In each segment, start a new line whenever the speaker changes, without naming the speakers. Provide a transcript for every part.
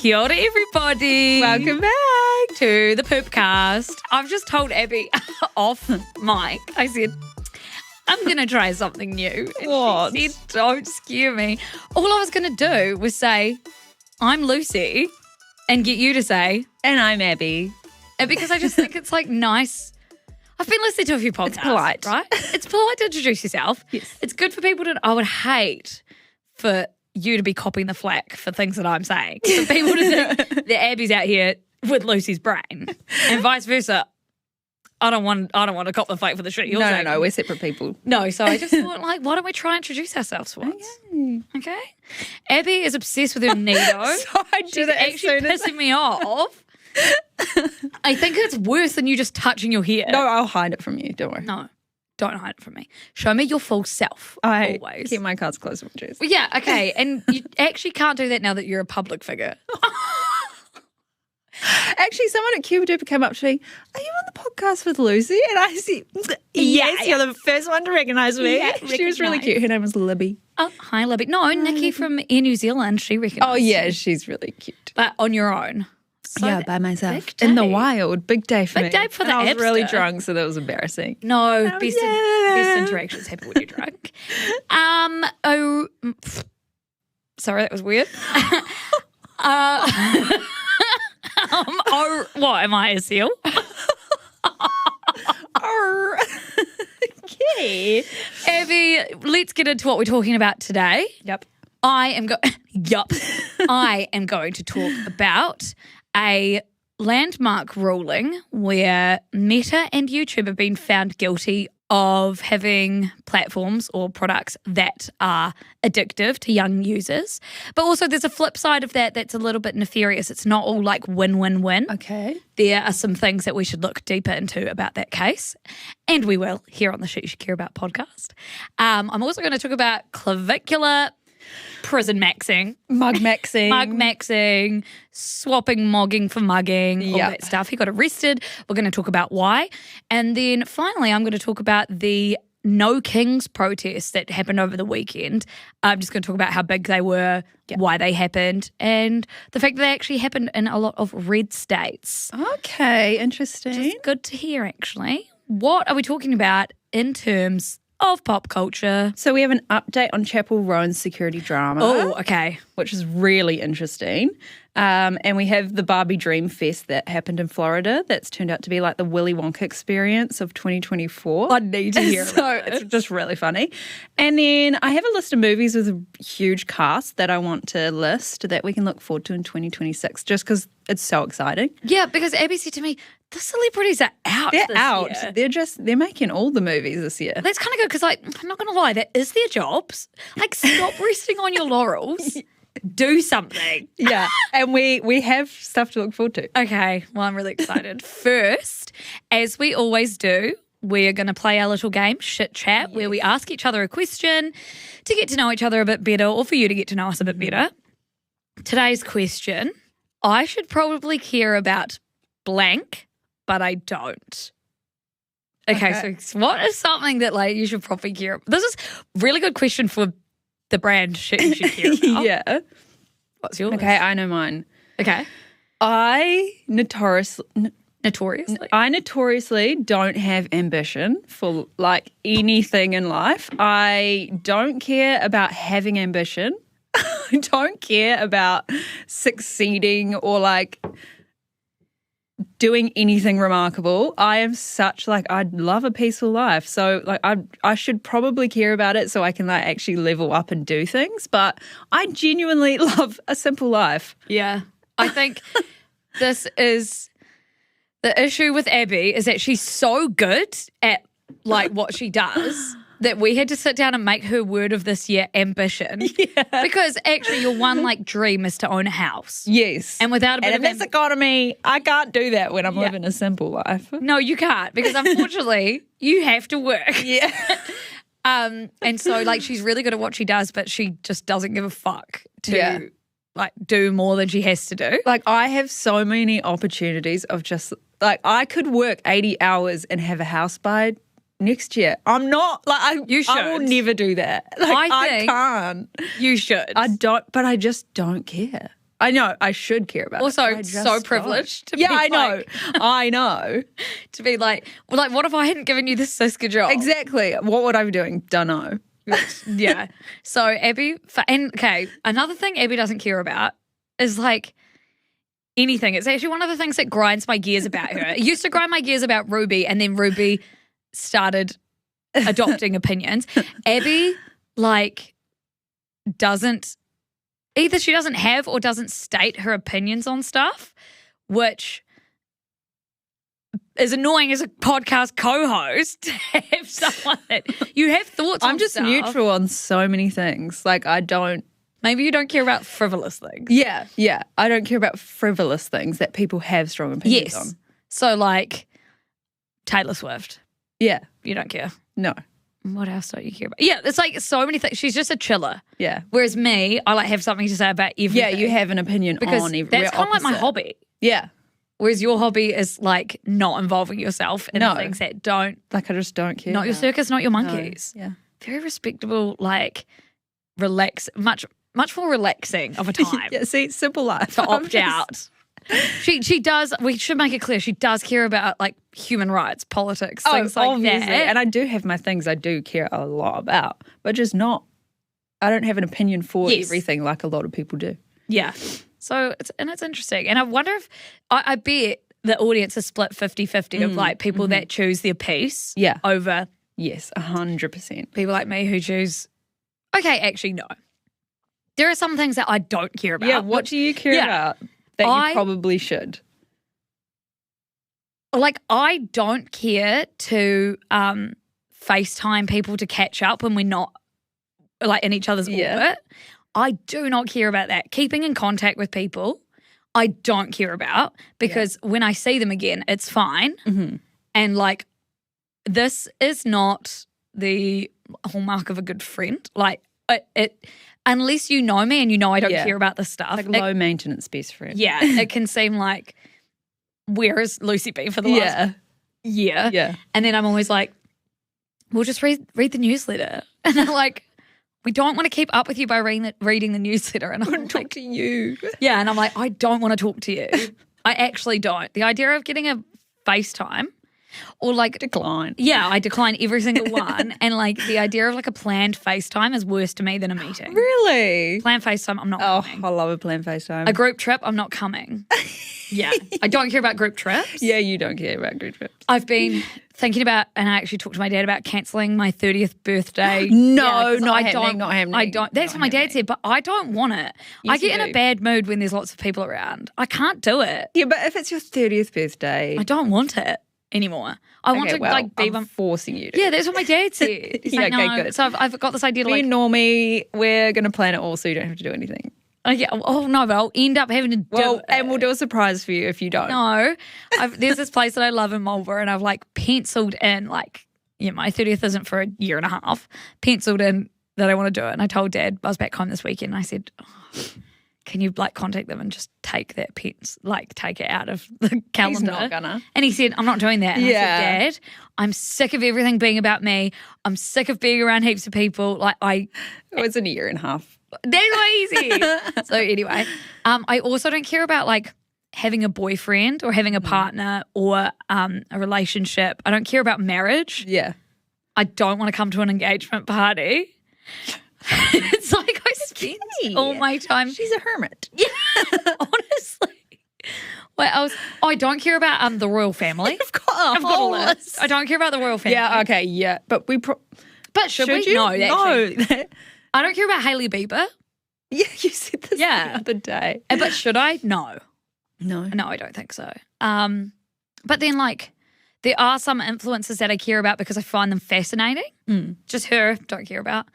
Kia ora, everybody.
Welcome back
to the Poopcast. I've just told Abby off mic. I said, I'm going to try something new. And
What?
she said, don't scare me. All I was going to do was say, I'm Lucy, and get you to say,
and I'm Abby.
and because I just think it's like nice. I've been listening to a few podcasts.
It's polite.
Right? It's polite to introduce yourself.
Yes.
It's good for people to, I would hate for you to be copying the flack for things that I'm saying. For people to think that Abby's out here with Lucy's brain and vice versa. I don't want to cop the flack for the shit you're saying.
No, we're separate people.
No, so I just thought, like, why don't we try and introduce ourselves once? Okay. Abby is obsessed with her needle.
So I
She's
did it as
actually
soon as
pissing me off. I think it's worse than you just touching your hair.
No, I'll hide it from you. Don't worry.
No, don't hide it from me. Show me your full self,
I
always.
keep my cards close to my chest.
Well, yeah, okay. And you actually can't do that now that you're a public figure.
Actually, someone at Cuba Duper came up to me, are you on the podcast with Lucy? And I said, yes, you're the first one to recognise me.
Yeah,
she was really cute. Her name was Libby.
Oh, hi, Libby. No, Nikki from Air New Zealand, she recognised
Oh, yeah,
you.
she's really cute.
But on your own. So
yeah, by myself.
big
In the
day.
wild. Big day for me.
Big day for
And
the
I was really
Abster.
drunk, so that was embarrassing.
No,
Oh,
best,
yeah.
best interactions happen when you're drunk. Sorry, that was weird. What, am I a seal?
Okay.
Abby, let's get into what we're talking about today.
Yep.
I am going to talk about a landmark ruling where Meta and YouTube have been found guilty of having platforms or products that are addictive to young users. But also there's a flip side of that that's a little bit nefarious. It's not all like win-win-win.
Okay.
There are some things that we should look deeper into about that case, and we will here on the Shit You Should Care About podcast. I'm also going to talk about clavicular prison maxing,
Mug maxing,
swapping mogging for mugging, all
Yep.
that stuff. He got arrested. We're going to talk about why. And then finally, I'm going to talk about the No Kings protests that happened over the weekend. I'm just going to talk about how big they were, why they happened, and the fact that they actually happened in a lot of red states.
Okay, interesting.
Which is good to hear, actually. What are we talking about in terms of pop culture?
So we have an update on Chappell Roan's security drama.
Oh, okay.
Which is really interesting. And we have the Barbie Dreamfest that happened in Florida that's turned out to be like the Willy Wonka experience of 2024.
I need to hear
So
about it.
it's just really funny. And then I have a list of movies with a huge cast that I want to list that we can look forward to in 2026 just because it's so exciting.
Yeah, because Abby said to me, the celebrities are out
They're
this
out.
year.
They're making all the movies this year.
That's kind of good because, like, I'm not going to lie, that is their jobs. Like, stop resting on your laurels. Do something.
Yeah. And we have stuff to look forward to.
Okay, well, I'm really excited. First, as we always do, we're going to play our little game, Shit Chat, where we ask each other a question to get to know each other a bit better or for you to get to know us a bit better. Today's question, I should probably care about blank, but I don't. Okay, so what is something that like you should probably care about? This is a really good question for the brand Shit You Should Care About.
Yeah.
What's yours?
Okay, I know mine.
Okay.
I notoriously don't have ambition for like anything in life. I don't care about having ambition. I don't care about succeeding or like doing anything remarkable. I am such like I'd love a peaceful life. So like I should probably care about it so I can like actually level up and do things. But I genuinely love a simple life.
Yeah. I think this is the issue with Abby is that she's so good at like what she does that we had to sit down and make her word of this year ambition.
Yeah.
Because actually your one like dream is to own a house.
Yes.
And without a bit
And
of
in this economy, I can't do that when I'm
Yeah.
living a simple life.
No, you can't because unfortunately you have to work.
Yeah.
And so like she's really good at what she does, but she just doesn't give a fuck to
Yeah.
like do more than she has to do.
Like I have so many opportunities of just like I could work 80 hours and have a house by next year. I'm not like I
You
I will
should.
never do that. Like
I think-
I can't.
You should.
I don't but I just don't care. I know I should care about
Also,
it.
so privileged to be
I know.
like-
I know.
To be like, what if I hadn't given you this Siska job?
Exactly. What would I be doing? Dunno.
Yeah. So Abby, another thing Abby doesn't care about is like anything. It's actually one of the things that grinds my gears about her. It used to grind my gears about Ruby, and then Ruby started adopting opinions. Abby, like, doesn't, either she doesn't have or doesn't state her opinions on stuff, which is annoying as a podcast co-host to have someone that you have thoughts on.
I'm just
stuff.
neutral on so many things. Like, I don't.
Maybe you don't care about frivolous things.
Yeah. I don't care about frivolous things that people have strong opinions on.
So, like, Taylor Swift.
Yeah.
You don't care.
No.
What else don't you care about? Yeah, it's like so many things. She's just a chiller.
Yeah.
Whereas me, I like have something to say about everything.
Yeah, you have an opinion
because
on everything.
that's kind of like my hobby.
Yeah.
Whereas your hobby is like not involving yourself in things that don't.
Like, I just don't care.
Not your circus, not your monkeys.
No. Yeah.
Very respectable, like, much more relaxing of a time.
Yeah, see, simple life.
To opt out. She does, we should make it clear, she does care about like human rights, politics, things like
obviously.
that.
And I do have my things I do care a lot about, but just not, I don't have an opinion for everything like a lot of people do.
Yeah. So it's interesting. And I wonder if, I bet the audience is split 50-50 of like people that choose their piece over.
Yes, 100%.
People like me who choose, okay, actually no. There are some things that I don't care about.
Yeah, what do you care about that you probably should?
Like, I don't care to FaceTime people to catch up when we're not like in each other's orbit. I do not care about that. Keeping in contact with people, I don't care about because when I see them again, it's fine.
Mm-hmm.
And like, this is not the hallmark of a good friend. Like, it unless you know me and you know I don't care about this stuff.
Like low maintenance best friend.
Yeah, it can seem like, where has Lucy been for the last year?
Yeah.
And then I'm always like, we'll just read the newsletter. And they're like, we don't want to keep up with you by reading the newsletter. And I want to
talk to you.
Yeah, and I'm like, I don't want to talk to you. I actually don't. The idea of getting a FaceTime or like
decline.
Yeah, I decline every single one. And like the idea of like a planned FaceTime is worse to me than a meeting.
Really?
Planned FaceTime, I'm not coming.
I love a planned FaceTime.
A group trip, I'm not coming. Yeah. I don't care about group trips.
Yeah, you don't care about group trips.
I've been thinking about, and I actually talked to my dad about cancelling my 30th birthday.
Not happening.
I don't. That's what my dad said, but I don't want it.
Yes,
I get in a bad mood when there's lots of people around. I can't do it.
Yeah, but if it's your 30th birthday.
I don't want it anymore. I want to like be
I'm forcing you to.
Yeah, that's what my dad said. He's like,
okay,
no.
good.
So I've got this idea to like,
normie, we're going to plan it all so you don't have to do anything.
Oh no, but I'll end up having to do it.
And we'll do a surprise for you if you don't.
No, there's this place that I love in Marlborough, and I've like penciled in like, my 30th isn't for a year and a half. Penciled in that I want to do it, and I told Dad I was back home this weekend, and I said, can you like contact them and just take that take it out of the calendar?
He's not gonna.
And he said, I'm not doing that. And I said, Dad, I'm sick of everything being about me. I'm sick of being around heaps of people. Like
it was in a year and a half.
That's not easy. So anyway, I also don't care about like having a boyfriend or having a partner or a relationship. I don't care about marriage.
Yeah.
I don't want to come to an engagement party. It's like I spend all my time.
She's a hermit.
Yeah, honestly. What else? I don't care about the royal family.
I've got a
list. I don't care about the royal family.
Yeah, okay, yeah. But
but should we?
You?
No,
No.
I don't care about Hailey Bieber.
Yeah, you said this the other day.
But should I? No.
No.
No, I don't think so. But then like there are some influencers that I care about because I find them fascinating. Just her, don't care about.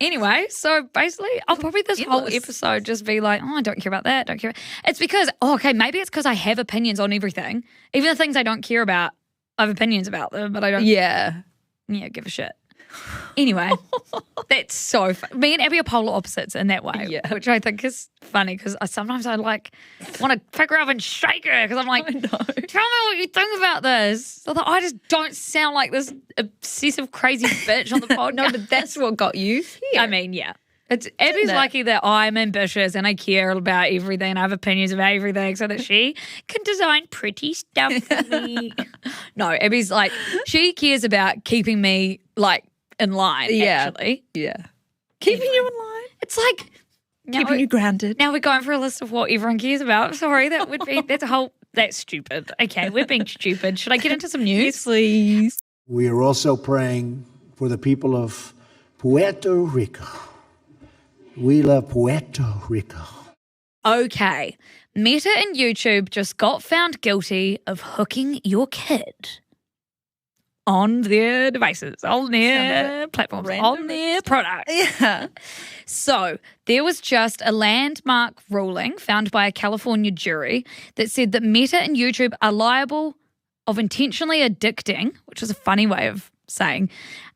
Anyway, so basically I'll probably this whole episode just be like, I don't care about that, don't care. It's because, maybe it's because I have opinions on everything. Even the things I don't care about, I have opinions about them, but I don't give a shit. Anyway, that's so fun. Me and Abby are polar opposites in that way, which I think is funny because sometimes I like want to pick her up and shake her because I'm like, tell me what you think about this. So that I just don't sound like this obsessive, crazy bitch on the podcast.
No, but that's what got you here.
I mean, yeah. Abby's lucky that I'm ambitious and I care about everything and I have opinions about everything so that she can design pretty stuff for me. No, Abby's like, she cares about keeping me like in line, actually.
Yeah. Keeping you in line.
It's like
keeping you grounded.
Now we're going for a list of what everyone cares about. Sorry, that's stupid. Okay, we're being stupid. Should I get into some news?
Yes, please.
We are also praying for the people of Puerto Rico. We love Puerto Rico.
Okay. Meta and YouTube just got found guilty of hooking your kid on their devices, on their platforms, on their products.
Yeah.
So there was just a landmark ruling found by a California jury that said that Meta and YouTube are liable of intentionally addicting, which is a funny way of saying,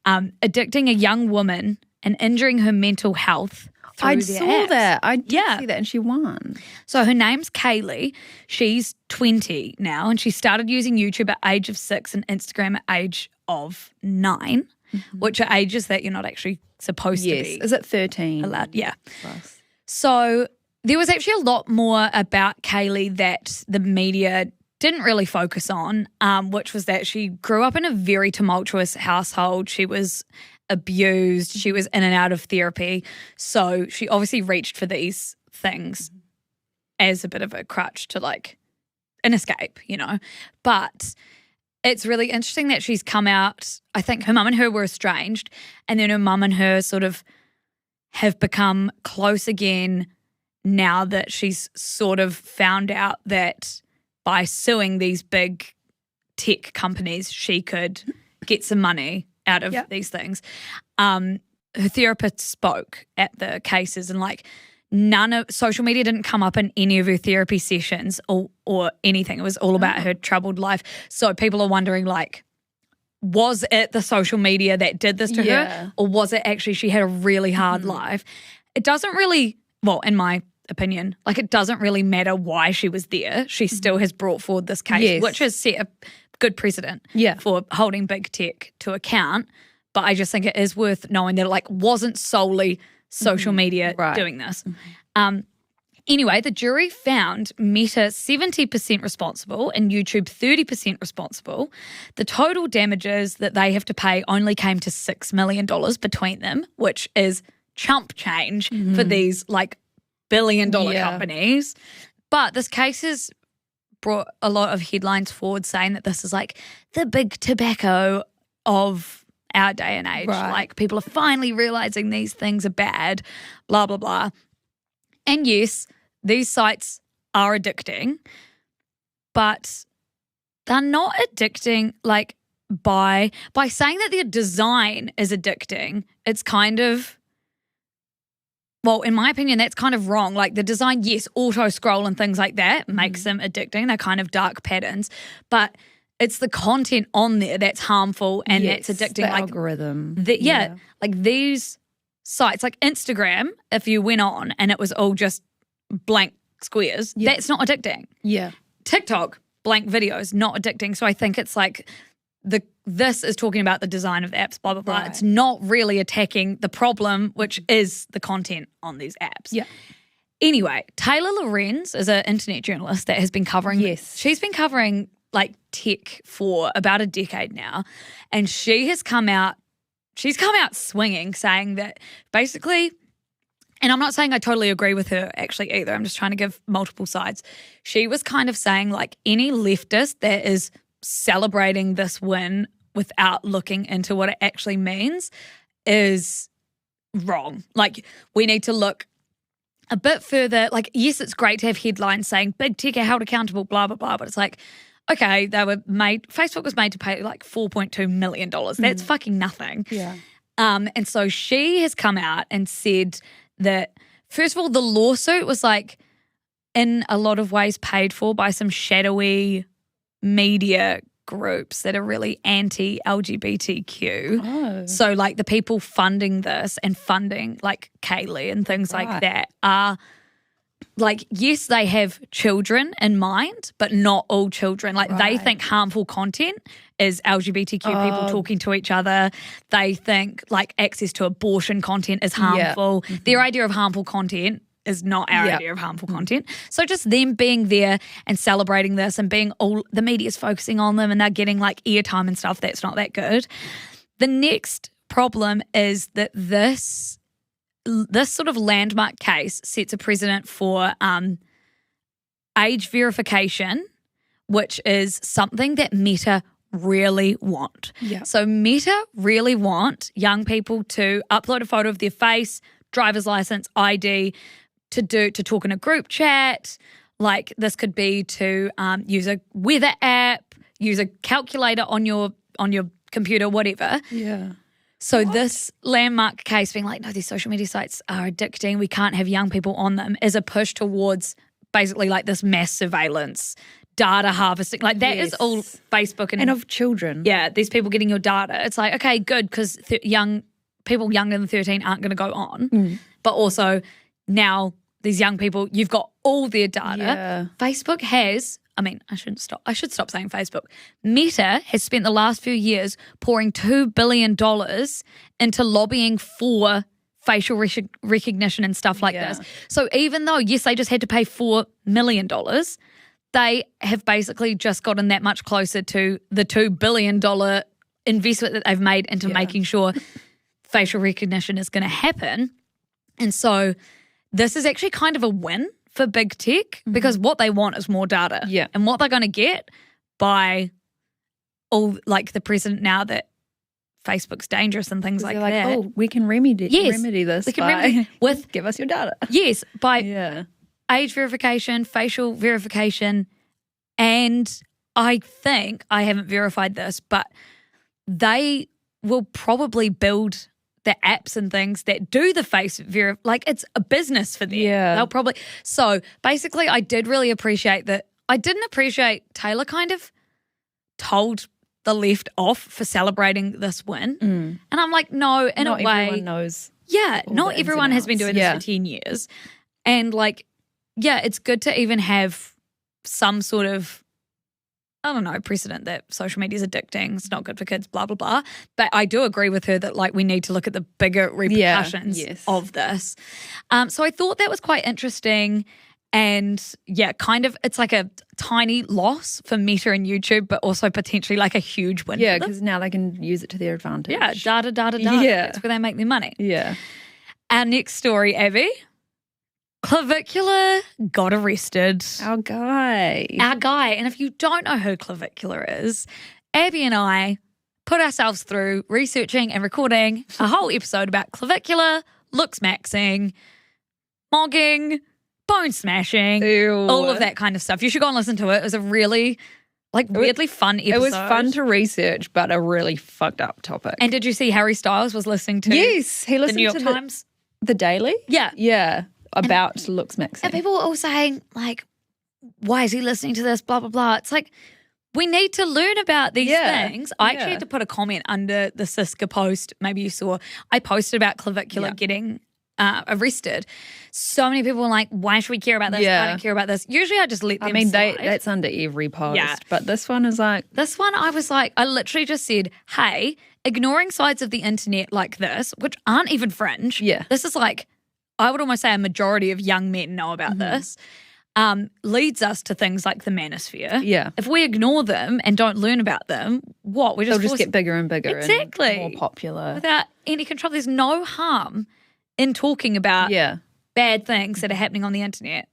addicting a young woman and injuring her mental health.
I saw that. I did see that, and she won.
So her name's Kaylee. She's 20 now, and she started using YouTube at age of 6 and Instagram at age of 9, which are ages that you're not actually supposed to be.
Is it 13?
Allowed, yeah. Plus. So there was actually a lot more about Kaylee that the media didn't really focus on, which was that she grew up in a very tumultuous household. She was abused. She was in and out of therapy. So she obviously reached for these things as a bit of a crutch to like an escape, you know. But it's really interesting that she's come out. I think her mum and her were estranged, and then her mum and her sort of have become close again now that she's sort of found out that by suing these big tech companies, she could get some money out of these things. Her therapist spoke at the cases and like none of social media didn't come up in any of her therapy sessions or anything. It was all about her troubled life. So people are wondering like, was it the social media that did this to her, or was it actually she had a really hard life? It doesn't really, well, in my opinion, like it doesn't really matter why she was there. She still has brought forward this case, which has set a good precedent for holding big tech to account. But I just think it is worth knowing that it like wasn't solely social media doing this. Anyway, the jury found Meta 70% responsible and YouTube 30% responsible. The total damages that they have to pay only came to $6 million between them, which is chump change for these like billion-dollar companies. But this case has brought a lot of headlines forward saying that this is like the big tobacco of our day and age. Like people are finally realizing these things are bad, blah, blah, blah. And yes, these sites are addicting, but they're not addicting like by saying that their design is addicting. It's kind of, well, in my opinion, that's kind of wrong. Like the design, yes, auto scroll and things like that makes them addicting. They're kind of dark patterns, but it's the content on there that's harmful and that's addicting.
The
like
algorithm.
Like these sites, like Instagram, if you went on and it was all just blank squares, that's not addicting. Yeah. TikTok, blank videos, not addicting. So I think it's like this is talking about the design of the apps, blah, blah, blah. It's not really attacking the problem, which is the content on these apps. Yeah. Anyway, Taylor Lorenz is an internet journalist that has been covering she's been covering like tech for about a decade now, and she's come out swinging, saying that basically, and I'm not saying I totally agree with her actually either, I'm just trying to give multiple sides. She was kind of saying like any leftist that is celebrating this win without looking into what it actually means is wrong. Like we need to look a bit further. Like, yes, it's great to have headlines saying big tech are held accountable, blah, blah, blah, but it's like, okay, Facebook was made to pay like $4.2 million. That's fucking nothing. Yeah. And so she has come out and said that, first of all, the lawsuit was like in a lot of ways paid for by some shadowy media groups that are really anti-LGBTQ. Oh. So like the people funding this and funding like Kaylee and things like that are like, yes, they have children in mind, but not all children. Like they think harmful content is LGBTQ people talking to each other. They think like access to abortion content is harmful. Their idea of harmful content is not our idea of harmful content. So just them being there and celebrating this and being all the media's focusing on them and they're getting like airtime and stuff, that's not that good. The next problem is that this sort of landmark case sets a precedent for age verification, which is something that Meta really want.
Yeah.
So Meta really want young people to upload a photo of their face, driver's license, ID, to talk in a group chat. Like this could be to use a weather app, use a calculator on your computer, whatever.
Yeah.
So this landmark case being like, no, these social media sites are addicting, we can't have young people on them, is a push towards basically like this mass surveillance, data harvesting. Like that is all Facebook
And of children.
yeah, these people getting your data. It's like, okay, good, because young people younger than 13 aren't going to go on. But also now these young people, you've got all their data.
Yeah.
Facebook has, I should stop saying Facebook. Meta has spent the last few years pouring $2 billion into lobbying for facial recognition and stuff like this. So even though, yes, they just had to pay $4 million, they have basically just gotten that much closer to the $2 billion investment that they've made into making sure facial recognition is going to happen. And so this is actually kind of a win for big tech because what they want is more data.
Yeah.
And what they're going to get by all like the precedent now that Facebook's dangerous and things like that.
Oh, we can remedy this.
We can remedy with
give us your data.
Yes, by age verification, facial verification, and I think, I haven't verified this, but they will probably build the apps and things that do the face like it's a business for them.
Yeah.
They'll probably. So basically I did really appreciate that. I didn't appreciate Taylor kind of told the left off for celebrating this win. And I'm like, no, in
Not
a way.
everyone knows.
Yeah,
all
not
the ins
everyone
and
has been
outs.
doing this for 10 years. And like, yeah, it's good to even have some sort of, I don't know, precedent that social media is addicting. It's not good for kids, blah, blah, blah. But I do agree with her that like we need to look at the bigger repercussions of this. So I thought that was quite interesting. And yeah, kind of it's like a tiny loss for Meta and YouTube, but also potentially like a huge win.
Yeah,
for them.
because now they can use it to their advantage.
Yeah, data.
Yeah.
That's where they make their money.
Yeah.
Our next story, Abby. Clavicular got arrested.
Our guy.
And if you don't know who Clavicular is, Abby and I put ourselves through researching and recording a whole episode about Clavicular, looks maxing, mogging, bone smashing, all of that kind of stuff. You should go and listen to it. It was a really, like, weirdly fun episode.
It was fun to research, but a really fucked up topic.
And did you see Harry Styles was listening to
yes, he listened
the New York
to
Times?
The Daily?
Yeah.
Yeah, about looks maxing.
And people were all saying, like, why is he listening to this, blah, blah, blah. It's like, we need to learn about these things. I actually had to put a comment under the Siska post. Maybe you saw. I posted about Clavicular getting arrested. So many people were like, why should we care about this? I don't care about this. Usually I just let them slide.
That's under every post.
Yeah.
But this one is like...
This one I was like, I literally just said, hey, ignoring sides of the internet like this, which aren't even fringe.
Yeah.
This is like, I would almost say a majority of young men know about this. Leads us to things like the manosphere.
Yeah.
If we ignore them and don't learn about them, what?
They'll just get bigger and bigger
exactly.
and more popular.
Without any control. There's no harm in talking about bad things that are happening on the internet.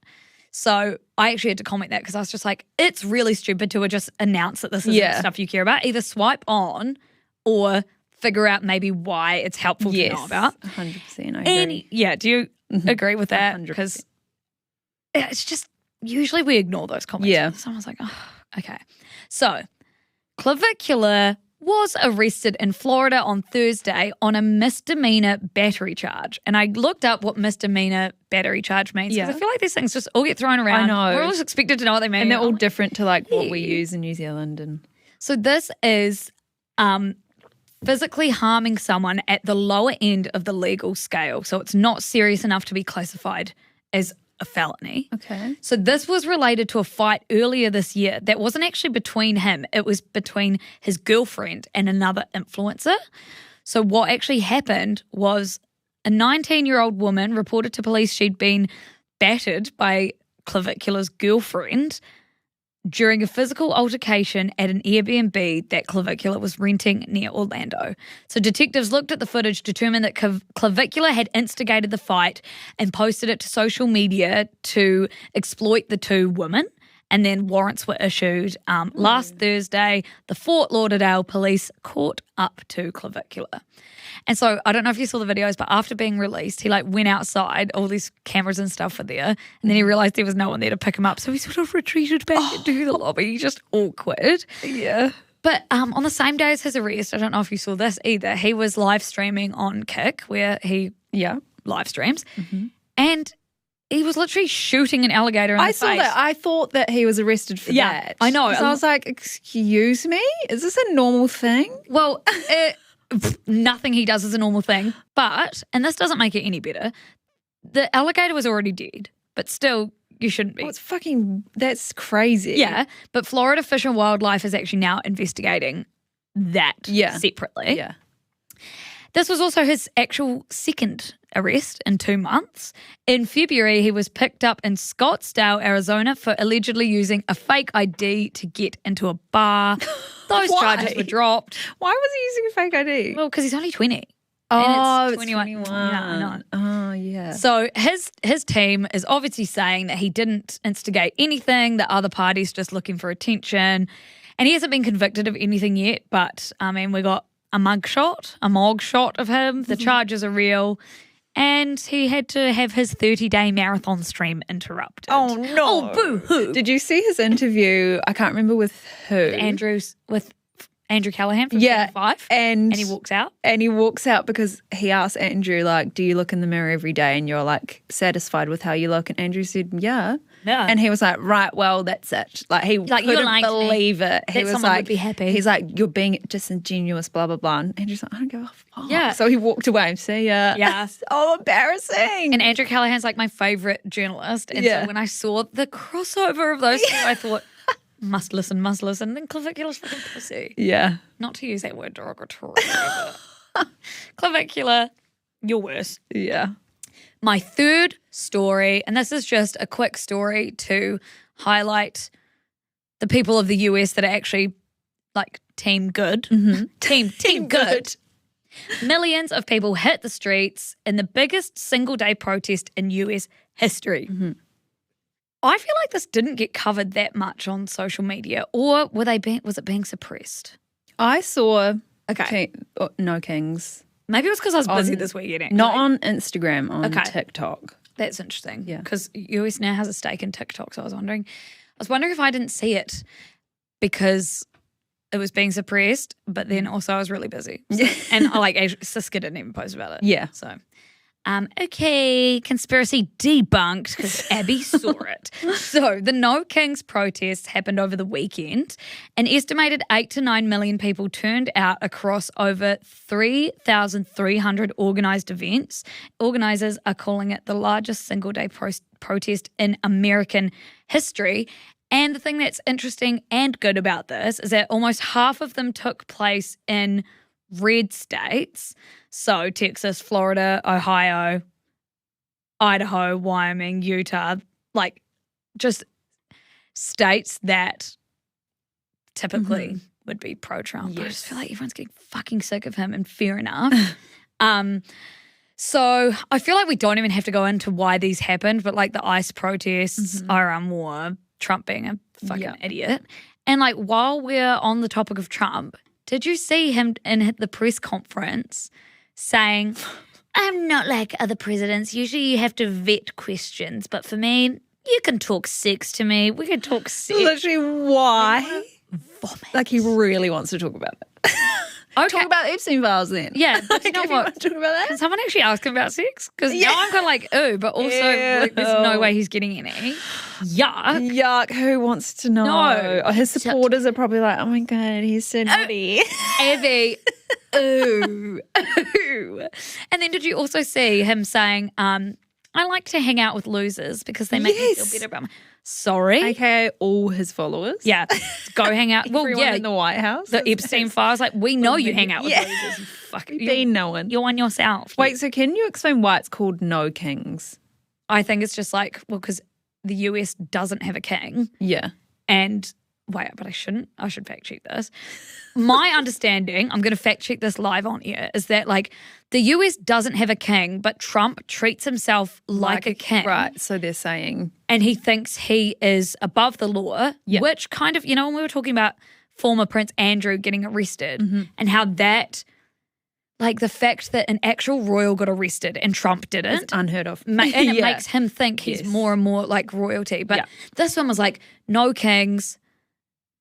So I actually had to comment that because I was just like, it's really stupid to just announce that this isn't stuff you care about. Either swipe on or figure out maybe why it's helpful to know about.
100%. I agree.
Do you agree with that? Because it's just, usually we ignore those comments.
Yeah.
Someone's like, oh, okay. So Clavicular was arrested in Florida on Thursday on a misdemeanor battery charge. And I looked up what misdemeanor battery charge means because I feel like these things just all get thrown around.
I know.
We're all just expected to know what they mean.
And they're all different to like what we use in New Zealand. And
so this is physically harming someone at the lower end of the legal scale. So it's not serious enough to be classified as a felony.
Okay.
So this was related to a fight earlier this year that wasn't actually between him. It was between his girlfriend and another influencer. So what actually happened was a 19-year-old woman reported to police she'd been battered by Clavicular's girlfriend during a physical altercation at an Airbnb that Clavicular was renting near Orlando. So detectives looked at the footage, determined that Clavicular had instigated the fight and posted it to social media to exploit the two women. And then warrants were issued. Last Thursday, the Fort Lauderdale police caught up to Clavicular. And so I don't know if you saw the videos, but after being released, he went outside, all these cameras and stuff were there, and then he realised there was no one there to pick him up. So he sort of retreated back into the lobby, just awkward.
Yeah.
But on the same day as his arrest, I don't know if you saw this either, he was live streaming on Kick, where he live streams, and he was literally shooting an alligator in the face.
I saw that. I thought that he was arrested for that.
I know.
'Cause I was like, excuse me? Is this a normal thing?
Well, nothing he does is a normal thing. But, and this doesn't make it any better, the alligator was already dead, but still you shouldn't be.
Oh, that's crazy.
Yeah, but Florida Fish and Wildlife is actually now investigating that separately.
Yeah.
This was also his actual second arrest in 2 months. In February, he was picked up in Scottsdale, Arizona for allegedly using a fake ID to get into a bar. Those charges were dropped.
Why was he using a fake ID?
Well, because he's only 20.
Oh,
and
it's 21.
Yeah, I know.
Oh, yeah.
So his team is obviously saying that he didn't instigate anything, that other parties just looking for attention. And he hasn't been convicted of anything yet, but, I mean, we got a mug shot of him. The charges are real. And he had to have his 30-day marathon stream interrupted.
Oh, no.
Oh, boo-hoo.
Did you see his interview? I can't remember with who.
With Andrew Callahan from Channel 5.
And
he walks out.
And he walks out because he asked Andrew, do you look in the mirror every day and you're, satisfied with how you look? And Andrew said, yeah.
Yeah.
And he was like, right, well, that's it. He couldn't believe it. He was
someone would be happy.
He's like, you're being disingenuous, blah, blah, blah. And Andrew's like, I don't give a fuck.
Yeah.
So he walked away. See ya.
Yeah.
So embarrassing.
And Andrew Callahan's my favourite journalist. And so when I saw the crossover of those two, I thought, must listen. Then Clavicular's fucking pussy.
Yeah.
Not to use that word derogatorily, but Clavicular, you're worse.
Yeah.
My third story, and this is just a quick story to highlight the people of the US that are actually team good.
Mm-hmm.
Team good. Millions of people hit the streets in the biggest single-day protest in US history.
Mm-hmm.
I feel like this didn't get covered that much on social media, or was it being suppressed?
I saw
Okay.
No Kings.
Maybe it was because I was busy this weekend. Actually.
Not on Instagram, on TikTok.
That's interesting.
Yeah.
Because US now has a stake in TikTok, so I was wondering if I didn't see it because it was being suppressed, but then also I was really busy. So, and Siska didn't even post about it.
Yeah.
So, okay, conspiracy debunked because Abby saw it. So the No Kings protests happened over the weekend. An estimated 8 to 9 million people turned out across over 3,300 organised events. Organisers are calling it the largest single-day protest in American history. And the thing that's interesting and good about this is that almost half of them took place in red states. So Texas, Florida, Ohio, Idaho, Wyoming, Utah, just states that typically would be pro-Trump. Yes. I just feel like everyone's getting fucking sick of him, and fair enough. So I feel like we don't even have to go into why these happened, but the ICE protests, Iran war, Trump being a fucking idiot. And while we're on the topic of Trump, did you see him in the press conference saying, I'm not like other presidents. Usually you have to vet questions, but for me, you can talk sex to me. We can talk sex.
Literally, why?
Vomit.
He really wants to talk about that.
Okay.
Talk about Epstein files then.
Yeah, but you know
If
what?
want to talk about that?
Can someone actually ask him about sex? Because now I'm kind of ooh, but also there's no way he's getting any. Yuck.
Yuck. Who wants to know?
No.
His supporters are probably like, oh my God, he's so naughty.
Evie. Ooh. And then did you also see him saying, I like to hang out with losers because they make me feel better about Sorry.
AKA all his followers.
Yeah. Go hang out. Well,
Everyone in the White House.
The Epstein files, like, we know you hang out with losers. You fucking,
Been knowing.
You're on yourself.
Wait, so can you explain why it's called No Kings?
I think it's just like, well, because the US doesn't have a king.
Yeah.
And wait, but I shouldn't. I should fact check this. My understanding, I'm going to fact check this live on air, is that like the US doesn't have a king, but Trump treats himself like a king.
Right. So they're saying.
And he thinks he is above the law, which kind of, you know, when we were talking about former Prince Andrew getting arrested and how that, like the fact that an actual royal got arrested and Trump didn't.
It's unheard of.
And it makes him think he's more and more like royalty. But this one was like, no kings,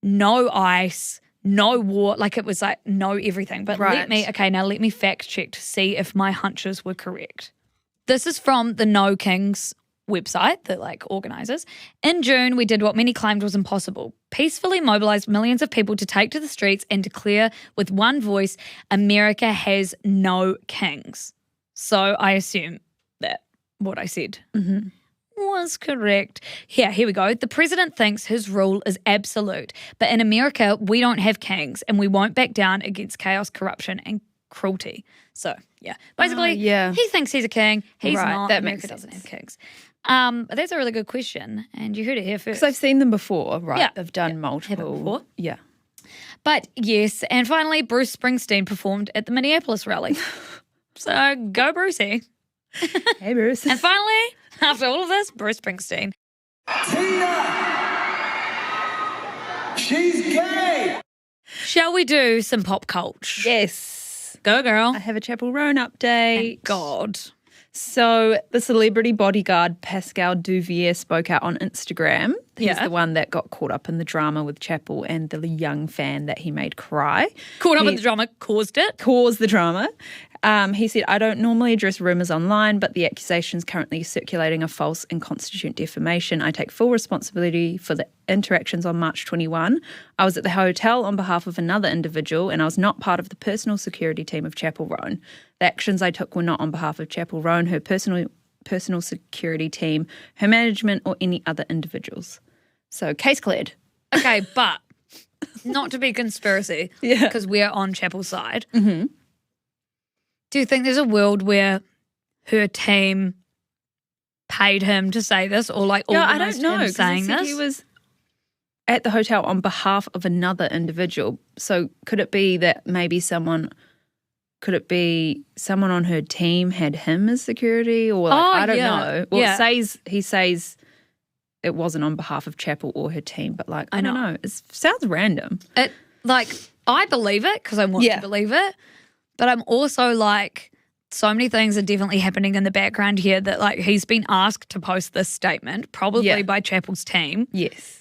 no ice, no war. Like it was like no everything. But let me fact check to see if my hunches were correct. This is from the No Kings website that like organizes. In June, we did what many claimed was impossible. Peacefully mobilized millions of people to take to the streets and declare with one voice, America has no kings. So I assume that what I said was correct. Here we go. The president thinks his rule is absolute, but in America, we don't have kings and we won't back down against chaos, corruption, and cruelty. So, basically, he thinks he's a king. He's not.
That
America
makes sense.
doesn't have kings. But that's a really good question, and you heard it here first.
Because I've seen them before, right?
Yeah.
They've done multiple.
Have it before?
Yeah.
But yes, and finally, Bruce Springsteen performed at the Minneapolis rally. So go Brucey.
Hey, Bruce.
And finally, after all of this, Bruce Springsteen.
Tina! She's gay!
Shall we do some pop culture?
Yes.
Go, girl.
I have a Chappell Roan update.
Thank God.
So the celebrity bodyguard Pascal Duvier spoke out on Instagram. He's the one that got caught up in the drama with Chappell and the young fan that he made cry.
Caught up in the drama, caused it.
Caused the drama. He said, I don't normally address rumours online, but the accusations currently circulating are false and constitute defamation. I take full responsibility for the interactions on March 21. I was at the hotel on behalf of another individual and I was not part of the personal security team of Chappell Roan. The actions I took were not on behalf of Chappell Roan, her personal security team, her management or any other individuals. So case cleared.
Okay, but not to be conspiracy because we're on Chappell's side. Mm-hmm. Do you think there's a world where her team paid him to say this or like organised him saying this?
He was at the hotel on behalf of another individual. So could it be that maybe someone on her team had him as security or like, I don't know. Well, he says it wasn't on behalf of Chappell or her team, but like I don't know. It sounds random.
I believe it because I want to believe it. But I'm also like, so many things are definitely happening in the background here that like he's been asked to post this statement, probably by Chappell's team.
Yes.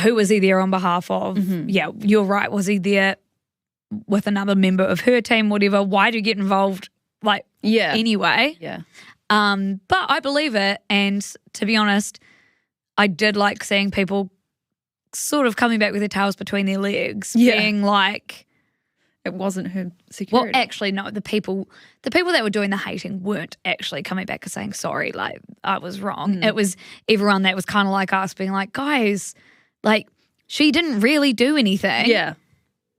Who was he there on behalf of? Mm-hmm. Yeah, you're right. Was he there with another member of her team, whatever? Why do you get involved anyway?
Yeah.
But I believe it. And to be honest, I did like seeing people sort of coming back with their tails between their legs, being like,
it wasn't her security.
Well, actually, no. The people that were doing the hating weren't actually coming back and saying sorry. Like I was wrong. It was everyone that was kind of like us, being like, guys, like she didn't really do anything.
Yeah.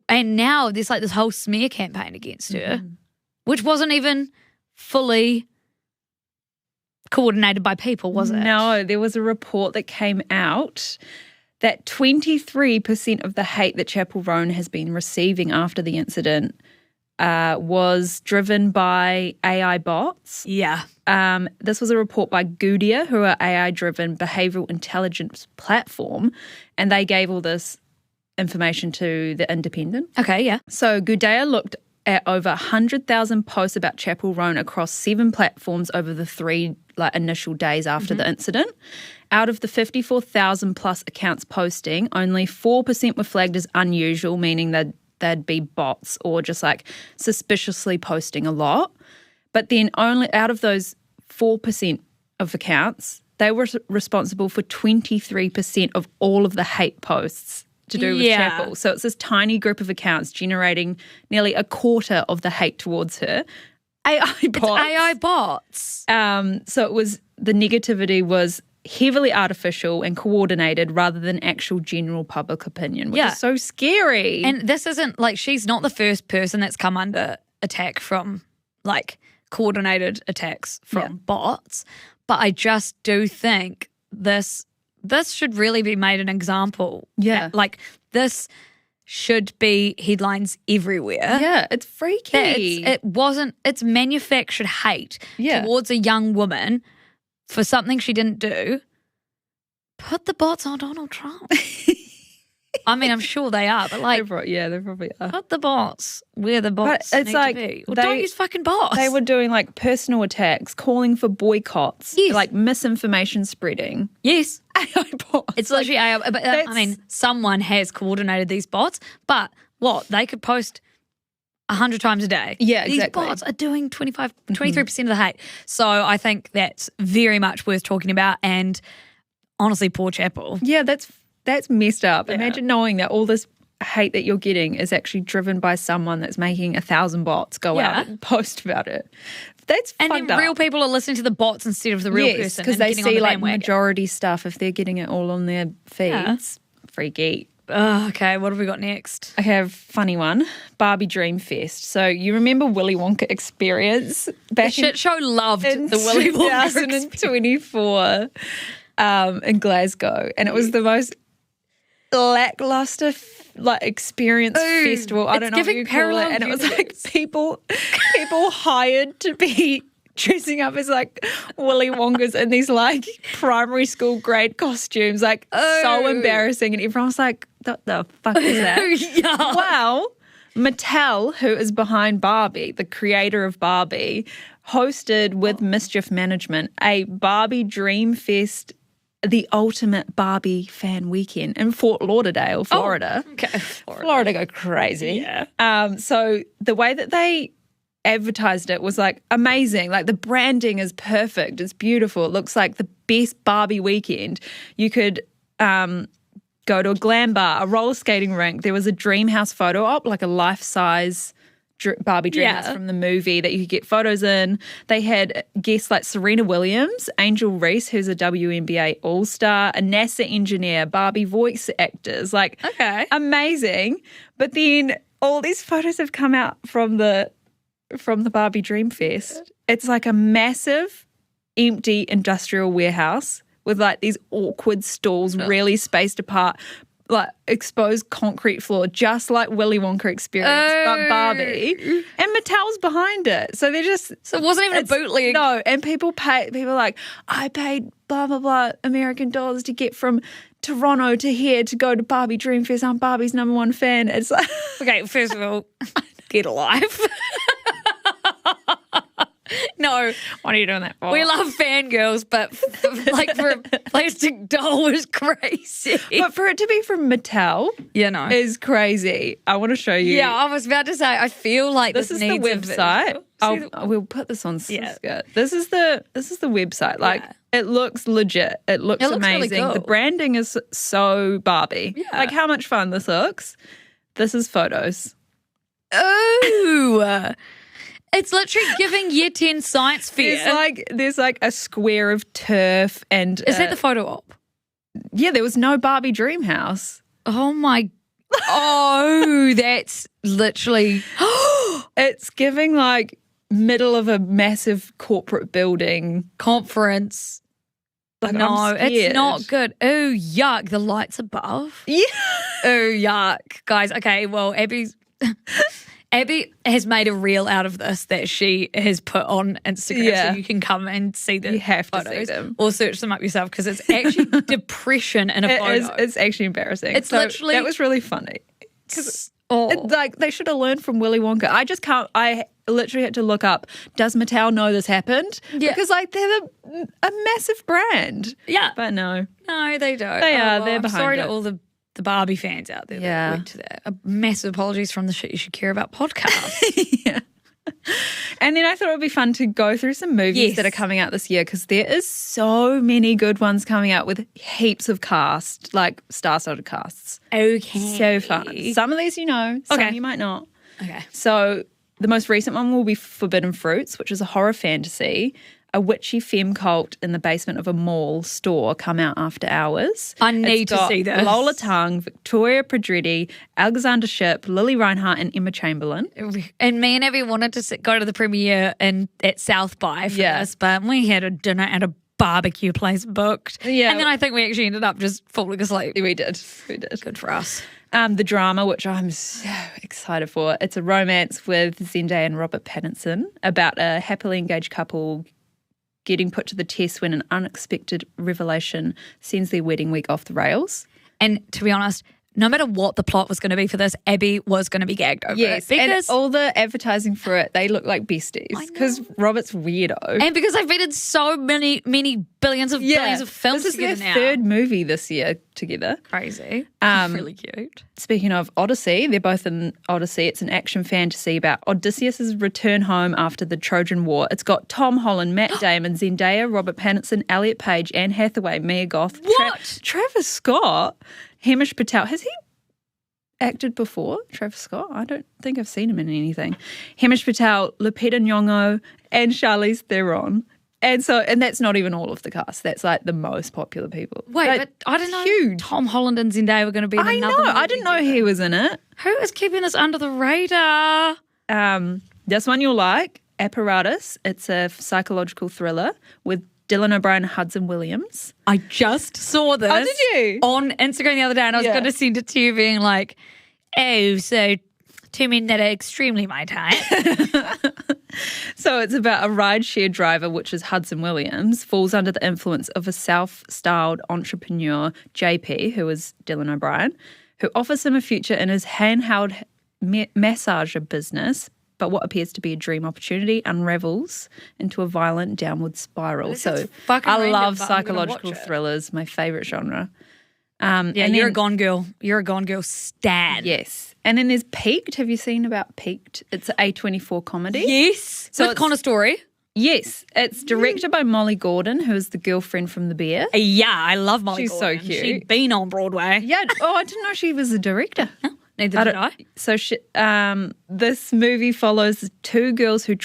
And now there's like this whole smear campaign against her, which wasn't even fully coordinated by people, was it?
No, there was a report that came out that 23% of the hate that Chappell Roan has been receiving after the incident was driven by AI bots.
Yeah.
This was a report by Goodia, who are AI-driven behavioural intelligence platform, and they gave all this information to The Independent.
Okay, yeah.
So Goodia looked at over 100,000 posts about Chappell Roan across 7 platforms over the 3 initial days after the incident. Out of the 54,000 plus accounts posting, only 4% were flagged as unusual, meaning that they'd be bots or just like suspiciously posting a lot. But then only out of those 4% of accounts, they were responsible for 23% of all of the hate posts to do with Chappell. So it's this tiny group of accounts generating nearly a quarter of the hate towards her. AI bots.
It's AI bots.
So it was the negativity was heavily artificial and coordinated rather than actual general public opinion, which is so scary.
And this isn't like she's not the first person that's come under attack from like coordinated attacks from bots. But I just do think this should really be made an example.
Yeah.
Like this should be headlines everywhere.
Yeah, it's freaky.
It's manufactured hate towards a young woman for something she didn't do. Put the bots on Donald Trump. I mean, I'm sure they are, but like,
they probably are.
put the bots where the bots
But it's
need
like
to be. Or don't use fucking bots.
They were doing like personal attacks, calling for boycotts, like misinformation spreading.
Yes.
AI bots.
It's literally AI. But I mean, someone has coordinated these bots, but what? They could post 100 times a day.
Yeah, exactly.
These bots are doing 23% of the hate. So I think that's very much worth talking about. And honestly, poor Chappell.
Yeah, that's messed up. Yeah. Imagine knowing that all this hate that you're getting is actually driven by someone that's making 1,000 bots go out and post about it. That's fucked up.
And then real people are listening to the bots instead of the real person.
Because they see like majority stuff if they're getting it all on their feeds. Yeah. Freaky.
Oh, okay, what have we got next?
I have a funny one. Barbie Dreamfest. So you remember Willy Wonka experience?
The shit show loved the Willy Wonka experience.
2024 in Glasgow. And it was the most lackluster experience festival. I don't know what you call it. And it was like people hired to be dressing up as like Willy Wonkas in these like primary school grade costumes, like so embarrassing. And everyone was like, what the fuck is that? Well, Mattel, who is behind Barbie, the creator of Barbie, hosted with Mischief Management a Barbie Dreamfest, the ultimate Barbie fan weekend in Fort Lauderdale, Florida.
Oh, okay.
Florida go crazy.
Yeah.
So the way that they advertised it was like amazing. Like the branding is perfect. It's beautiful. It looks like the best Barbie weekend. You could go to a glam bar, a roller skating rink. There was a Dreamhouse photo op, like a life-size Barbie Dreamhouse from the movie that you could get photos in. They had guests like Serena Williams, Angel Reese, who's a WNBA All-Star, a NASA engineer, Barbie voice actors. Like, amazing. But then all these photos have come out from the Barbie Dreamfest. It's like a massive, empty industrial warehouse with like these awkward stalls really spaced apart, like exposed concrete floor, just like Willy Wonka experience, but Barbie. And Mattel's behind it. So they're just...
So it wasn't even a bootleg.
No, and people are like, I paid blah, blah, blah American dollars to get from Toronto to here to go to Barbie Dreamfest. I'm Barbie's #1 fan. It's like...
Okay, first of all, get a life. No.
What are you doing that for?
We love fangirls, but like for a plastic doll was crazy.
But for it to be from Mattel is crazy. I want to show you.
Yeah, I was about to say, I feel like this
is the website. We'll put this on Skirt. This is the website. Like it looks legit. It looks amazing. Really cool. The branding is so Barbie. Yeah. Like how much fun this looks. This is photos.
Oh. It's literally giving Year 10 science fair.
There's like a square of turf and...
Is that the photo op?
Yeah, there was no Barbie Dreamhouse.
Oh my... Oh, that's literally...
It's giving like middle of a massive corporate building.
Conference.
Like,
no, it's not good. Oh, yuck. The lights above.
Yeah.
Oh, yuck. Guys, okay, well, Abby has made a reel out of this that she has put on Instagram, so you can come and see the photos.
To see them.
Or search them up yourself because it's actually depression in a photo.
It's actually embarrassing.
It's literally...
That was really funny. Like they should have learned from Willy Wonka. I just can't... I literally had to look up, does Mattel know this happened?
Yeah.
Because like they're a massive brand.
Yeah.
But no.
No, they don't.
They are. They're behind
I'm sorry
it.
to all the Barbie fans out there that went to that. Massive apologies from the Shit You Should Care About podcast.
Yeah. And then I thought it would be fun to go through some movies that are coming out this year because there is so many good ones coming out with heaps of cast, like star-studded casts.
Okay.
So fun. Some of these some you might not.
Okay.
So the most recent one will be Forbidden Fruits, which is a horror fantasy a witchy femme cult in the basement of a mall store come out after hours.
I need to see this.
Lola Tung, Victoria Pedretti, Alexander Shipp, Lily Reinhart and Emma Chamberlain.
And me and Abby wanted to go to the premiere at South by for this, but we had a dinner at a barbecue place booked.
Yeah.
And then I think we actually ended up just falling asleep.
We did.
Good for us.
The drama, which I'm so excited for, it's a romance with Zendaya and Robert Pattinson about a happily engaged couple getting put to the test when an unexpected revelation sends their wedding week off the rails.
And to be honest, no matter what the plot was going to be for this, Abby was going to be gagged over it.
Because and all the advertising for it, they look like besties because Robert's weirdo.
And because they've been in so many billions of films
this is
together
their
now.
third movie this year together.
Crazy. Really cute.
Speaking of Odyssey, they're both in Odyssey. It's an action fantasy about Odysseus' return home after the Trojan War. It's got Tom Holland, Matt Damon, Zendaya, Robert Pattinson, Elliot Page, Anne Hathaway, Mia Goth, Travis Scott, Hamish Patel. Has he acted before, Travis Scott? I don't think I've seen him in anything. Hamish Patel, Lupita Nyong'o, and Charlize Theron. And that's not even all of the cast. That's like the most popular people.
Wait, but I didn't know
huge.
Tom Holland and Zendaya were going to be in another movie.
I didn't know he was in it.
Who is keeping us under the radar?
This one you'll like, Apparatus. It's a psychological thriller with Dylan O'Brien and Hudson Williams.
I just saw this
did you?
On Instagram the other day, and I was going to send it to you being like, oh, so two men that are extremely my type.
So it's about a rideshare driver, which is Hudson Williams, falls under the influence of a self-styled entrepreneur, JP, who is Dylan O'Brien, who offers him a future in his handheld massager business, but what appears to be a dream opportunity unravels into a violent downward spiral. So I love psychological thrillers, my favourite genre.
And you're a Gone Girl. You're a Gone Girl stan.
Yes. And then there's Peaked. Have you seen about Peaked? It's an A24 comedy.
Yes. So with Connor Story.
Yes. It's directed by Molly Gordon, who is the girlfriend from The Bear.
Yeah, I love Molly
Gordon.
She's
so cute.
She'd been on Broadway.
Yeah. Oh, I didn't know she was a director.
Neither did I.
So this movie follows two girls who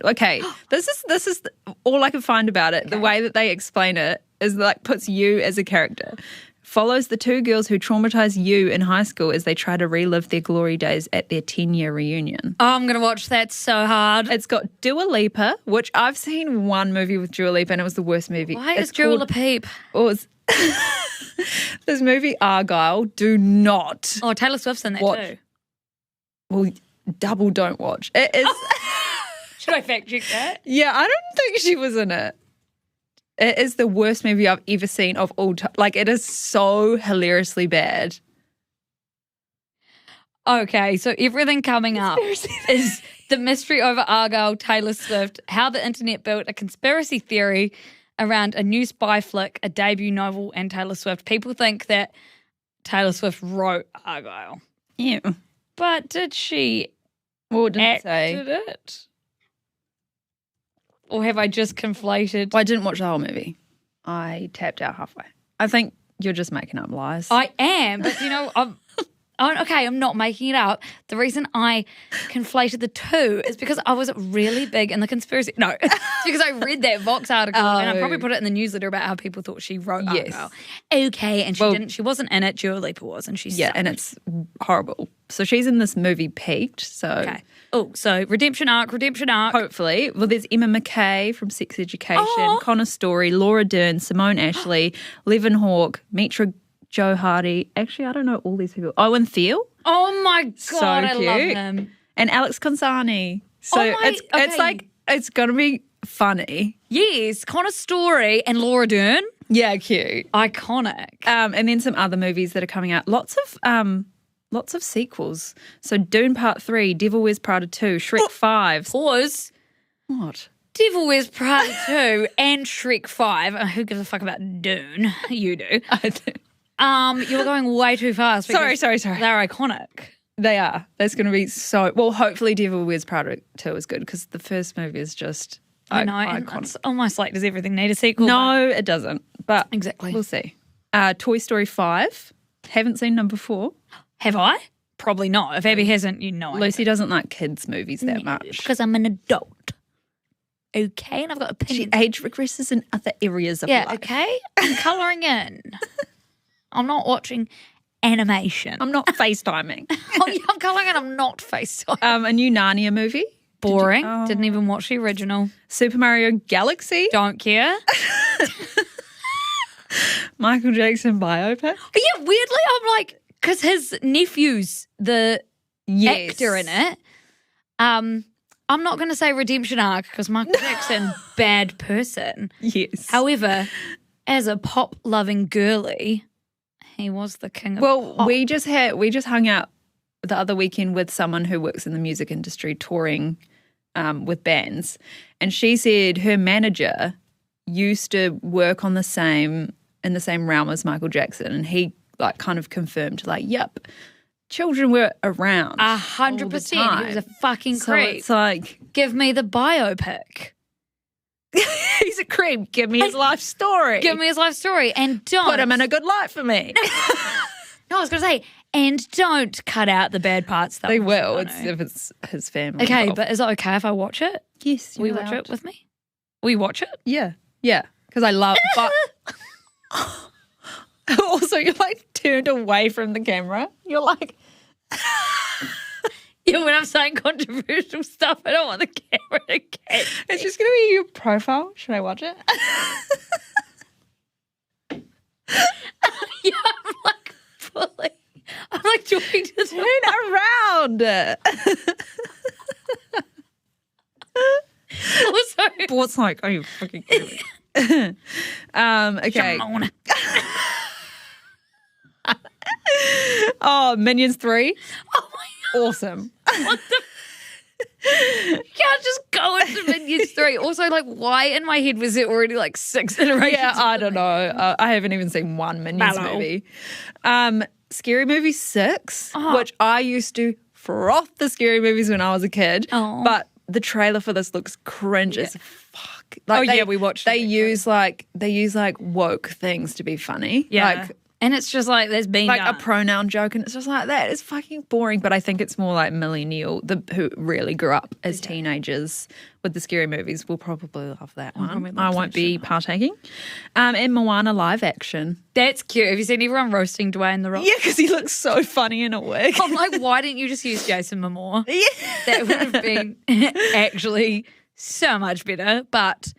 Okay, this is all I can find about it. Okay. The way that they explain it is like puts you as a character. Follows the two girls who traumatized you in high school as they try to relive their glory days at their 10-year reunion.
Oh, I'm going to watch that so hard.
It's got Dua Lipa, which I've seen one movie with Dua Lipa and it was the worst movie.
Why is Dua Lipa?
This movie Argyle, do not.
Oh, Taylor Swift's in that too.
Well, double don't watch. It is.
Should I fact check that?
Yeah, I don't think she was in it. It is the worst movie I've ever seen of all time. Like, it is so hilariously bad.
Okay, so everything coming up is the mystery over Argyle, Taylor Swift, how the internet built a conspiracy theory around a new spy flick, a debut novel, and Taylor Swift. People think that Taylor Swift wrote Argyle.
Yeah.
But did she
acted
it? Or have I just conflated?
Well, I didn't watch the whole movie. I tapped out halfway. I think you're just making up lies.
I am, but I'm not making it up. The reason I conflated the two is because I was really big in the conspiracy. No, it's because I read that Vox article and I probably put it in the newsletter about how people thought she wrote Argyle. Okay, and she didn't. She wasn't in it. Dua Lipa was, and she's
and it's horrible. So she's in this movie Peaked. So
okay. Oh, so redemption arc.
Hopefully. Well, there's Emma Mackey from Sex Education, Connor Story, Laura Dern, Simone Ashley, Levin Hawke, Mitra Joe Hardy. Actually, I don't know all these people. Owen Thiel.
Oh my God,
so
I
cute.
love him.
And Alex Consani. So it's like, it's going to be funny.
Yes, Connor Story and Laura Dern.
Yeah, cute.
Iconic.
And then some other movies that are coming out. Lots of sequels. So Dune Part 3, Devil Wears Prada 2, Shrek 5.
Pause.
What?
Devil Wears Prada 2 and Shrek 5. Who gives a fuck about Dune? You do.
I do.
You're going way too fast.
Sorry.
They're iconic.
They are. That's going to be so... Well, hopefully Devil Wears Prada 2 is good because the first movie is just iconic.
It's almost like, does everything need a sequel?
No, it doesn't. But
exactly.
We'll see. Toy Story 5. Haven't seen number 4.
Have I? Probably not. If Abby hasn't, you know.
Lucy doesn't like kids' movies that much.
Because I'm an adult. Okay, and I've got
She
opinions.
age regresses in other areas of
Yeah,
life.
okay. I'm colouring in. I'm not watching animation.
I'm not FaceTiming.
Oh, yeah, I'm colouring in. I'm not FaceTime.
A new Narnia movie.
Boring. Didn't even watch the original.
Super Mario Galaxy.
Don't care.
Michael Jackson biopic.
But yeah, weirdly, I'm like, because his nephew's the
Yes.
actor in it. I'm not going to say redemption arc because Michael Jackson, bad person.
Yes.
However, as a pop-loving girly, he was the king of pop.
we just hung out the other weekend with someone who works in the music industry touring with bands, and she said her manager used to work in the same realm as Michael Jackson, and he like kind of confirmed like, yep, children were around
100%. He was a fucking
so
creep.
it's like
Give me the biopic.
he's a creep. Give me his life story.
Give me his life story. And don't
Put him in a good light for me.
No, I was going to say, and don't cut out the bad parts. Though.
They will.
I
It's
know.
if it's his family.
Okay,
involved.
but is it okay if I watch it?
yes,
Will
you're
you watch
allowed.
it with me? Will you watch it?
Yeah, because I love. But also, you're like turned away from the camera. You're like,
Yeah, when I'm saying controversial stuff, I don't want the camera to catch.
it's just gonna be your profile. Should I watch it?
Yeah, I'm like fully. I'm like joining to the
Turn around.
also.
What's like? Are you fucking kidding me? Okay.
Come on.
Oh, Minions 3.
Oh my
Awesome.
God. You can't just go into Minions 3. Also, like, why in my head was it already like 6 iterations?
Yeah, I don't know. I haven't even seen one Minions
Hello.
movie. Scary Movie 6,
Oh.
which I used to froth the scary movies when I was a kid.
Oh.
But the trailer for this looks cringe as fuck. Like
yeah, we watched it,
They use like woke things to be funny.
Yeah.
Like
and it's just like there's been
a pronoun joke, and it's just like that. It's fucking boring. But I think it's more like millennial, who really grew up as teenagers with the scary movies, will probably love that one.
probably love
I won't be partaking. And Moana live action.
That's cute. Have you seen everyone roasting Dwayne The Rock?
Yeah, because he looks so funny in a wig.
I'm like, why didn't you just use Jason Momoa?
Yeah.
That would have been actually so much better. But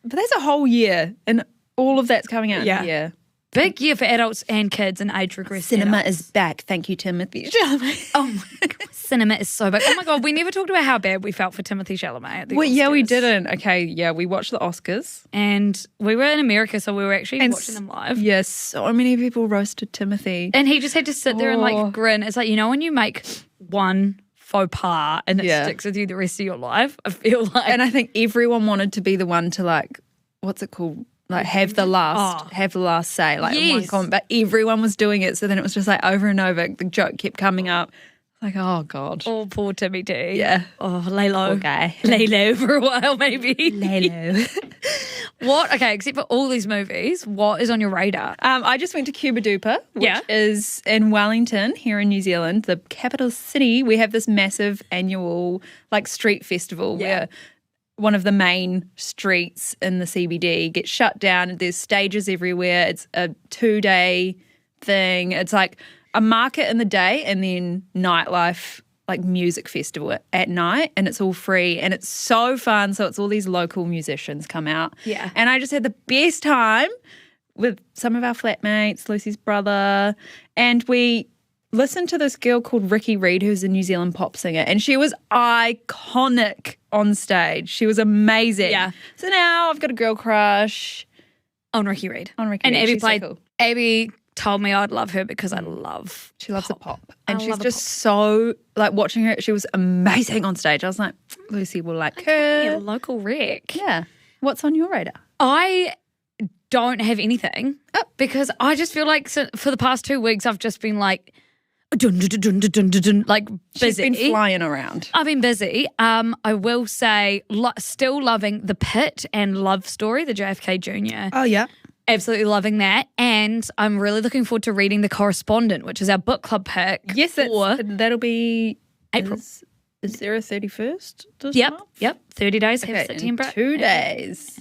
But that's a whole year, and all of that's coming out in a year.
big year for adults and kids and age regressive.
Cinema is back. Thank you, Timothy Chalamet.
Oh my God. Cinema is so big. Oh my God, we never talked about how bad we felt for Timothy Chalamet at the
Well, yeah, we
Oscars.
didn't. Okay, yeah, we watched the Oscars.
And we were in America, so we were actually watching them live.
Yes, so many people roasted Timothy.
And he just had to sit there and like grin. It's like, you know, when you make one faux pas and it sticks with you the rest of your life, I feel like.
And I think everyone wanted to be the one to like, what's it called? Like have the last say, like in one
Yes.
comment. But everyone was doing it, so then it was just like over and over. The joke kept coming up. Like, oh God.
Oh, poor Timmy D.
Yeah.
Oh, lay low.
Poor guy.
Lay low for a while, maybe.
Hello.
What? Okay, except for all these movies, what is on your radar?
I just went to Cuba Duper, which
Yeah.
is in Wellington here in New Zealand, the capital city. We have this massive annual like street festival where one of the main streets in the CBD gets shut down. There's stages everywhere. It's a 2-day thing. It's like a market in the day and then nightlife, like music festival at night, and it's all free and it's so fun. So it's all these local musicians come out.
Yeah.
And I just had the best time with some of our flatmates, Lucy's brother, and we listened to this girl called Ricky Reed, who's a New Zealand pop singer, and she was iconic on stage. She was amazing.
Yeah.
So now I've got a girl crush
On Ricky Reed.
on Ricky
And
Reed.
Abby
She's so
played.
cool.
Abby told me I'd love her because I love.
She loves the pop. And
I
she's
love a
just
pop.
so, like, watching her, she was amazing on stage. I was like, Lucy will like
Yeah,
her.
local rec.
Yeah. What's on your radar?
I don't have anything because I just feel like for the past 2 weeks I've just been like, dun, dun, dun, dun, dun, dun, dun, like busy.
She's been flying around.
I've been busy. I will say, still loving The Pit and Love Story, the JFK Jr.
Oh, yeah.
Absolutely loving that. And I'm really looking forward to reading The Correspondent, which is our book club pick.
Yes,
for
that'll be
April.
Is Is there a 31st this
Yep,
month?
yep. 30 days have
Okay,
September.
in 2 days.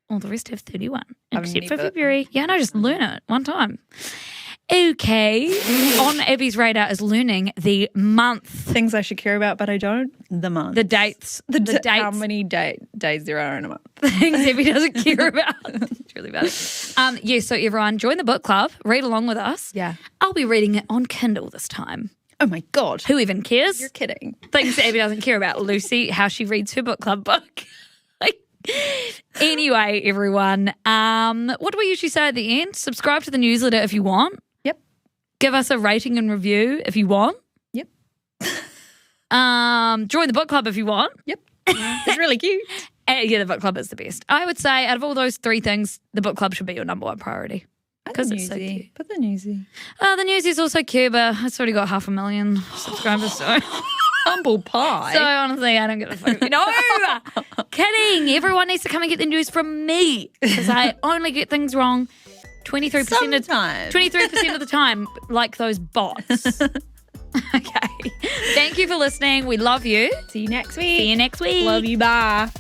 All the rest have 31,
I've
except for
never-
February. Yeah, no, just learn it one time. Okay. On Abby's radar is learning the month,
Things I should care about, but I don't. The month.
the dates, the dates.
How many days there are in a month.
Things Abby doesn't care about. It's really bad. So everyone, join the book club. Read along with us.
Yeah.
I'll be reading it on Kindle this time.
Oh my God.
Who even cares?
You're kidding.
Things that Abby doesn't care about. Lucy, how she reads her book club book. Anyway, everyone, what do we usually say at the end? Subscribe to the newsletter if you want.
Yep.
Give us a rating and review if you want.
Yep.
Join the book club if you want.
Yep. It's really cute.
Yeah, the book club is the best. I would say out of all those three things, the book club should be your number one priority. Because it's so cute.
Put the newsy.
The newsie's also cute, but it's already got 500,000 subscribers, so...
Humble pie.
So honestly, I don't give a fuck. No! Kidding. Everyone needs to come and get the news from me because I only get things wrong 23%
Sometimes.
23% of the time, like those bots. Okay. Thank you for listening. We love you.
See you next week.
See you next week.
Love you. Bye.